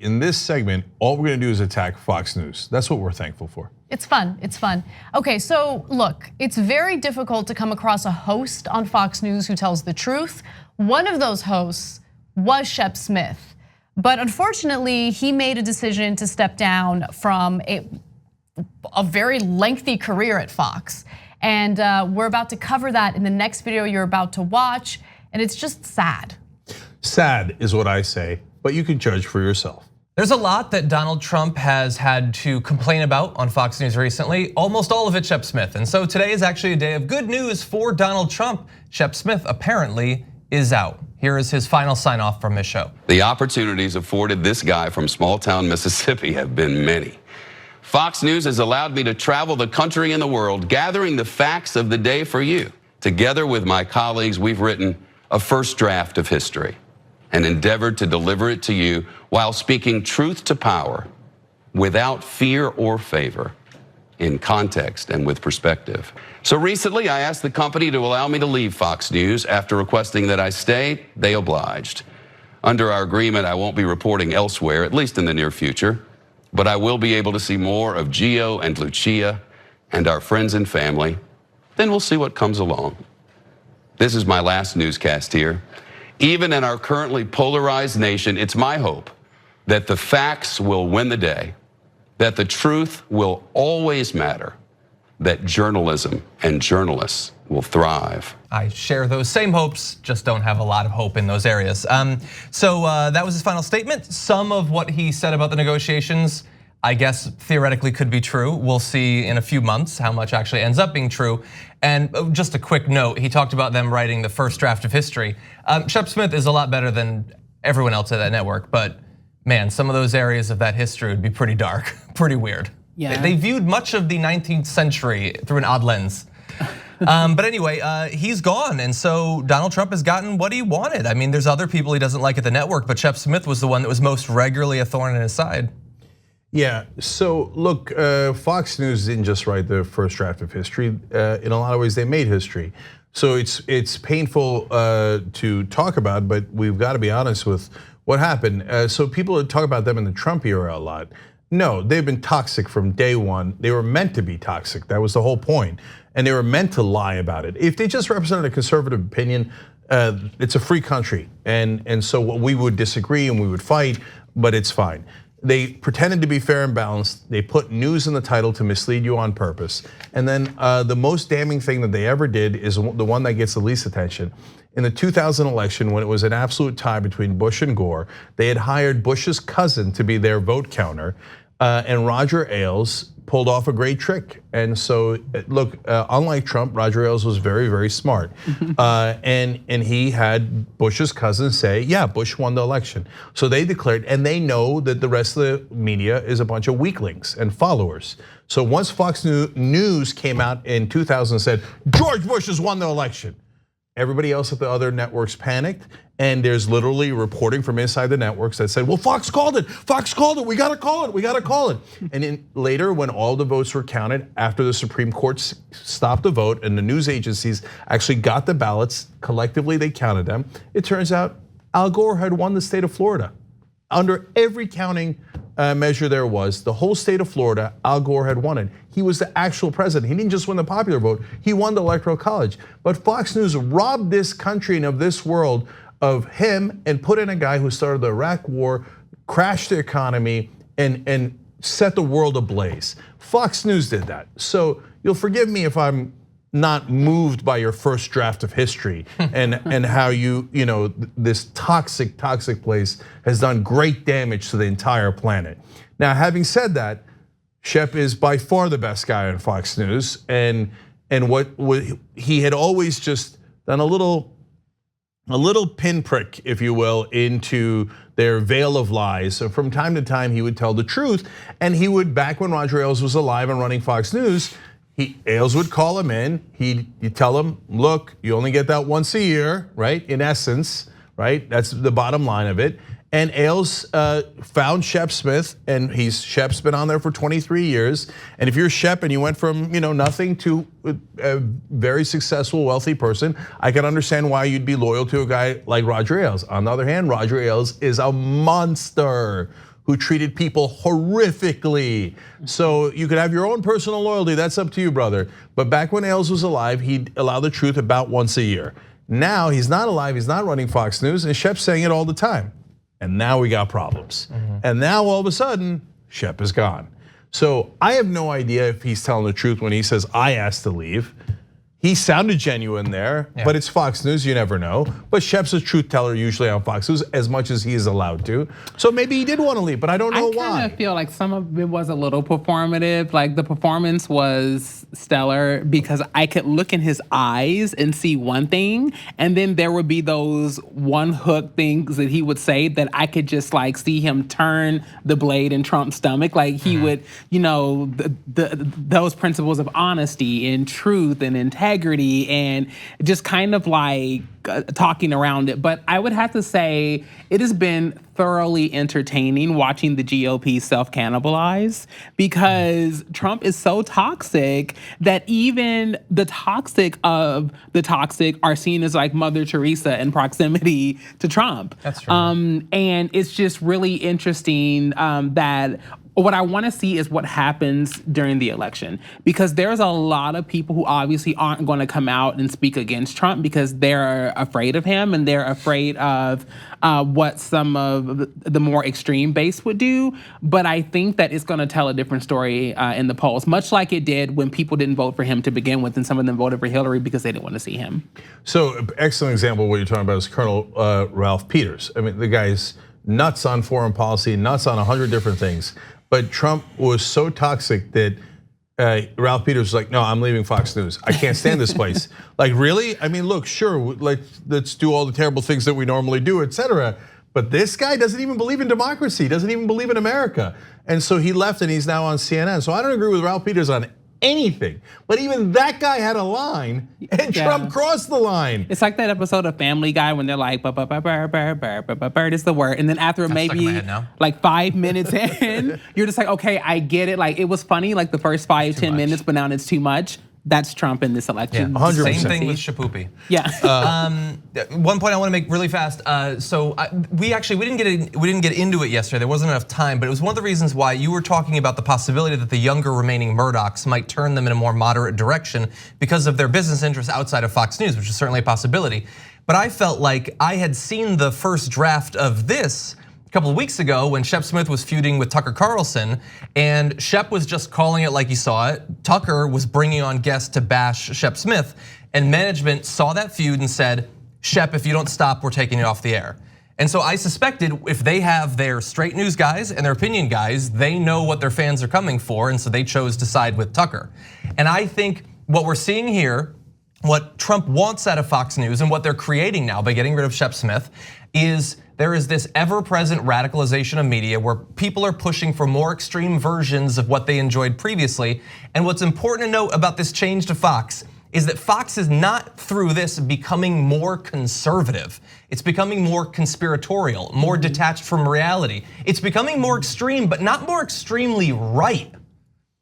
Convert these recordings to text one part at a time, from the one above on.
In this segment, all we're gonna do is attack Fox News. That's what we're thankful for. It's fun, it's fun. Okay, so look, it's very difficult to come across a host on Fox News who tells the truth. One of those hosts was Shep Smith, but unfortunately, he made a decision to step down from a very lengthy career at Fox. And we're about to cover that in the next video you're about to watch, and it's just sad. Sad is what I say, but you can judge for yourself. There's a lot that Donald Trump has had to complain about on Fox News recently, almost all of it Shep Smith. And so today is actually a day of good news for Donald Trump. Shep Smith apparently is out. Here is his final sign off from his show. The opportunities afforded this guy from small town Mississippi have been many. Fox News has allowed me to travel the country and the world, gathering the facts of the day for you. Together with my colleagues, we've written a first draft of history and endeavored to deliver it to you while speaking truth to power without fear or favor, in context and with perspective. So recently I asked the company to allow me to leave Fox News. After requesting that I stay, they obliged. Under our agreement, I won't be reporting elsewhere, at least in the near future, but I will be able to see more of Gio and Lucia and our friends and family. Then we'll see what comes along. This is my last newscast here. Even in our currently polarized nation, it's my hope that the facts will win the day, that the truth will always matter, that journalism and journalists will thrive. I share those same hopes, just don't have a lot of hope in those areas. So that was his final statement. Some of what he said about the negotiations, I guess theoretically could be true. We'll see in a few months how much actually ends up being true. And just a quick note, he talked about them writing the first draft of history. Shep Smith is a lot better than everyone else at that network, but man, some of those areas of that history would be pretty dark, pretty weird. Yeah. They viewed much of the 19th century through an odd lens. But anyway, he's gone, and so Donald Trump has gotten what he wanted. I mean, there's other people he doesn't like at the network, but Shep Smith was the one that was most regularly a thorn in his side. Yeah, so look, Fox News didn't just write the first draft of history. In a lot of ways, they made history. So it's painful to talk about, but we've got to be honest with what happened. So people talk about them in the Trump era a lot. No, they've been toxic from day one. They were meant to be toxic. That was the whole point. And they were meant to lie about it. If they just represented a conservative opinion, it's a free country. And so we would disagree and we would fight, but it's fine. They pretended to be fair and balanced. They put news in the title to mislead you on purpose. And then the most damning thing that they ever did is the one that gets the least attention. In the 2000 election, when it was an absolute tie between Bush and Gore, they had hired Bush's cousin to be their vote counter. And Roger Ailes pulled off a great trick. And so look, unlike Trump, Roger Ailes was very, very smart. And he had Bush's cousin say, yeah, Bush won the election. So they declared, and they know that the rest of the media is a bunch of weaklings and followers. So once Fox News came out in 2000 and said, George Bush has won the election, everybody else at the other networks panicked, and there's literally reporting from inside the networks that said, well, Fox called it, we gotta call it, we gotta call it. And then later, when all the votes were counted, after the Supreme Court stopped the vote and the news agencies actually got the ballots, collectively they counted them, it turns out Al Gore had won the state of Florida. Under every counting measure there was, the whole state of Florida, Al Gore had won it. He was the actual president. He didn't just win the popular vote, he won the Electoral College. But Fox News robbed this country and of this world of him and put in a guy who started the Iraq war, crashed the economy, and set the world ablaze. Fox News did that. So you'll forgive me if I'm not moved by your first draft of history and how you know, this toxic place has done great damage to the entire planet. Now, having said that, Shep is by far the best guy on Fox News, and what he had always just done a little pinprick, if you will, into their veil of lies. So from time to time, he would tell the truth, and he would, back when Roger Ailes was alive and running Fox News, Ailes would call him in, he'd tell him, look, you only get that once a year, right? In essence, right? That's the bottom line of it. And Ailes found Shep Smith, and Shep's been on there for 23 years. And if you're Shep and you went from nothing to a very successful, wealthy person, I can understand why you'd be loyal to a guy like Roger Ailes. On the other hand, Roger Ailes is a monster who treated people horrifically. So you could have your own personal loyalty, that's up to you, brother. But back when Ailes was alive, he'd allow the truth about once a year. Now he's not alive, he's not running Fox News, and Shep's saying it all the time. And now we got problems. And now all of a sudden, Shep is gone. So I have no idea if he's telling the truth when he says, I asked to leave. He sounded genuine there, but it's Fox News, you never know. But Shep's a truth teller usually on Fox News as much as he is allowed to. So maybe he did want to leave, but I don't know why. I kind of feel like some of it was a little performative. Like the performance was stellar because I could look in his eyes and see one thing, and then there would be those one hook things that he would say that I could just like see him turn the blade in Trump's stomach. Like he would, those principles of honesty and truth and integrity and just kind of like talking around it. But I would have to say it has been thoroughly entertaining watching the GOP self-cannibalize because Trump is so toxic that even the toxic of the toxic are seen as like Mother Teresa in proximity to Trump. That's true. And it's just really interesting that what I want to see is what happens during the election, because there's a lot of people who obviously aren't going to come out and speak against Trump because they're afraid of him and they're afraid of what some of the more extreme base would do. But I think that it's going to tell a different story in the polls, much like it did when people didn't vote for him to begin with and some of them voted for Hillary because they didn't want to see him. So excellent example of what you're talking about is Colonel Ralph Peters. I mean, the guy's nuts on foreign policy, nuts on 100 different things. But Trump was so toxic that Ralph Peters was like, no, I'm leaving Fox News. I can't stand this place. Like, really? I mean, look, sure, let's do all the terrible things that we normally do, et cetera. But this guy doesn't even believe in democracy, doesn't even believe in America. And so he left and he's now on CNN. So I don't agree with Ralph Peters on anything. But even that guy had a line and Trump crossed the line. It's like that episode of Family Guy when they're like, bird is the word. And then after maybe like 5 minutes in, you're just like, okay, I get it. Like it was funny like the first 5-10 minutes, but now it's too much. That's Trump in this election. 100%. Same thing with Shapoopy. Yeah. One point I want to make really fast. We didn't get into it yesterday. There wasn't enough time, but it was one of the reasons why you were talking about the possibility that the younger remaining Murdochs might turn them in a more moderate direction because of their business interests outside of Fox News, which is certainly a possibility. But I felt like I had seen the first draft of this a couple of weeks ago when Shep Smith was feuding with Tucker Carlson, and Shep was just calling it like he saw it. Tucker was bringing on guests to bash Shep Smith, and management saw that feud and said, Shep, if you don't stop, we're taking it off the air. And so I suspected if they have their straight news guys and their opinion guys, they know what their fans are coming for, and so they chose to side with Tucker. And I think what we're seeing here, what Trump wants out of Fox News and what they're creating now by getting rid of Shep Smith is there is this ever-present radicalization of media where people are pushing for more extreme versions of what they enjoyed previously. And what's important to note about this change to Fox is that Fox is not through this becoming more conservative. It's becoming more conspiratorial, more detached from reality. It's becoming more extreme, but not more extremely right.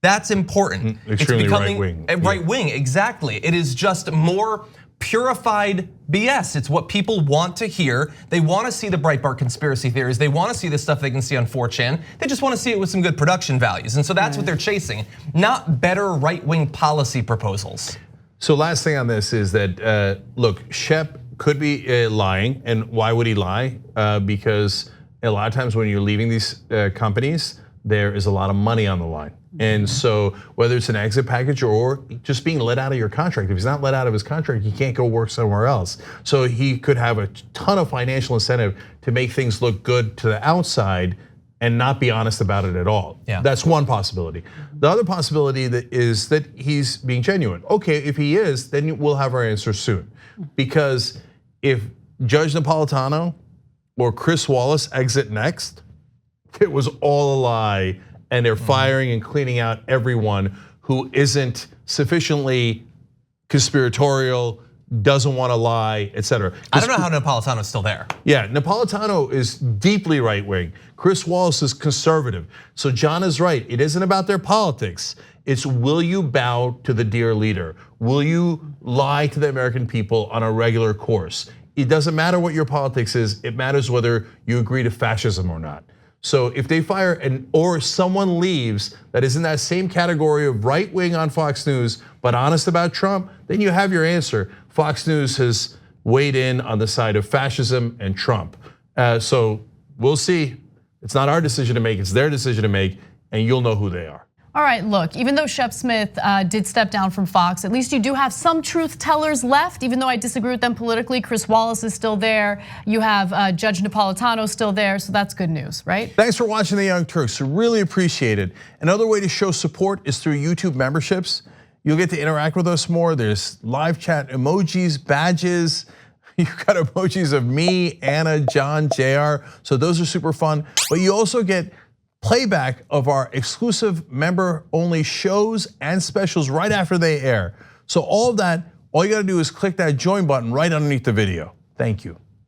That's important. Extremely it's becoming right-wing. Right-wing, exactly. It is just more purified BS. It's what people want to hear. They want to see the Breitbart conspiracy theories. They want to see the stuff they can see on 4chan. They just want to see it with some good production values. And so that's what they're chasing, not better right-wing policy proposals. So last thing on this is that, look, Shep could be lying, and why would he lie? Because a lot of times when you're leaving these companies, there is a lot of money on the line. And so whether it's an exit package or just being let out of your contract, if he's not let out of his contract, he can't go work somewhere else. So he could have a ton of financial incentive to make things look good to the outside and not be honest about it at all. That's one possibility. The other possibility is that he's being genuine. Okay, if he is, then we'll have our answer soon. Because if Judge Napolitano or Chris Wallace exit next, it was all a lie, and they're firing and cleaning out everyone who isn't sufficiently conspiratorial, doesn't want to lie, et cetera. I don't know how Napolitano's still there. Yeah, Napolitano is deeply right-wing. Chris Wallace is conservative. So John is right, it isn't about their politics. It's will you bow to the dear leader? Will you lie to the American people on a regular course? It doesn't matter what your politics is, it matters whether you agree to fascism or not. So if they fire or someone leaves that is in that same category of right wing on Fox News, but honest about Trump, then you have your answer. Fox News has weighed in on the side of fascism and Trump. So we'll see. It's not our decision to make, it's their decision to make, and you'll know who they are. All right, look, even though Shep Smith did step down from Fox, at least you do have some truth tellers left, even though I disagree with them politically. Chris Wallace is still there. You have Judge Napolitano still there, so that's good news, right? Thanks for watching The Young Turks, really appreciate it. Another way to show support is through YouTube memberships. You'll get to interact with us more. There's live chat emojis, badges. You've got emojis of me, Anna, John, JR, so those are super fun. But you also get playback of our exclusive member-only shows and specials right after they air. So all of that, all you gotta do is click that join button right underneath the video. Thank you.